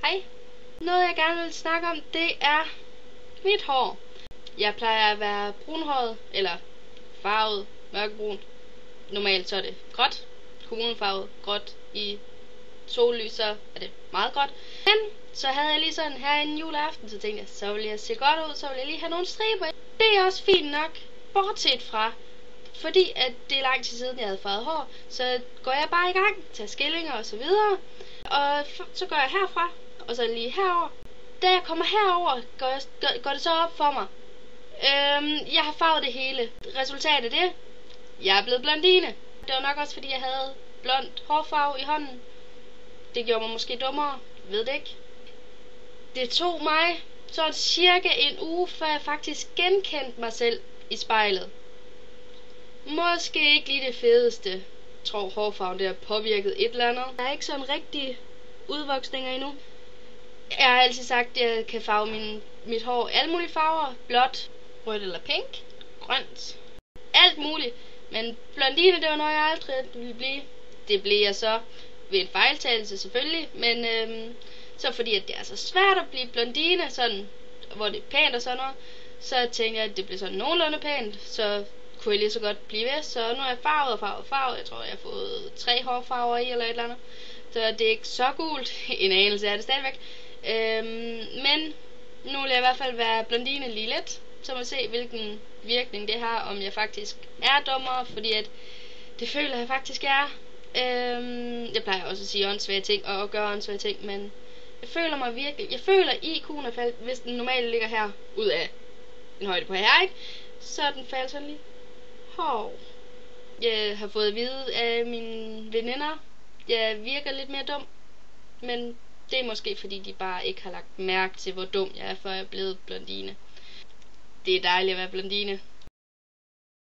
Hej. Noget jeg gerne vil snakke om, det er mit hår. Jeg plejer at være brunhåret, eller farvet mørkebrun. Normalt så er det gråt, kommunefarvet gråt. I sollys så er det meget gråt. Men så havde jeg lige sådan her en juleaften, så tænkte jeg, så vil jeg se godt ud, så vil jeg lige have nogle striber. Det er også fint nok, bortset fra, fordi at det er lang tid siden jeg havde farvet hår, så går jeg bare i gang, tager skillinger og så videre. Og så går jeg herfra, og så lige herover. Da jeg kommer herover, går det så op for mig. Jeg har farvet det hele. Resultatet af det, jeg er blevet blondine. Det var nok også fordi jeg havde blond hårfarve i hånden. Det gjorde mig måske dummere, ved det ikke. Det tog mig sådan cirka en uge, før jeg faktisk genkendte mig selv i spejlet. Måske ikke lige det fedeste. Jeg tror hårfarven der har påvirket et eller andet. Der er ikke sådan rigtig udvoksninger endnu. Jeg har altid sagt, at jeg kan farve mit hår alle mulige farver. Blåt, rødt eller pink, grønt. Alt muligt. Men blondine, det var noget, jeg aldrig ville blive. Det blev jeg så ved en fejltagelse selvfølgelig. Men så fordi at det er så svært at blive blondine, sådan, hvor det er pænt og sådan noget, så tænkte jeg, at det blev sådan nogenlunde pænt. Så kunne jeg lige så godt blive ved. Så nu er jeg farvet. Jeg tror, jeg har fået 3 hårfarver i eller et eller andet. Så det er ikke så gult. En anelse er det stadigvæk. Men nu vil jeg i hvert fald være blondine lige lidt. Så må jeg se, hvilken virkning det har. Om jeg faktisk er dummere. Fordi at det føler jeg faktisk er. Jeg plejer også at sige åndssvage ting og gøre åndssvage ting. Men jeg føler mig virkelig. Jeg føler IQ'en er faldet. Hvis den normalt ligger her ud af en højde på her, ikke? Så er den faldet sådan lige. Hov. Jeg har fået at vide af mine veninder, jeg virker lidt mere dum. Men det er måske fordi de bare ikke har lagt mærke til hvor dum jeg er, før jeg er blevet blondine. Det er dejligt at være blondine.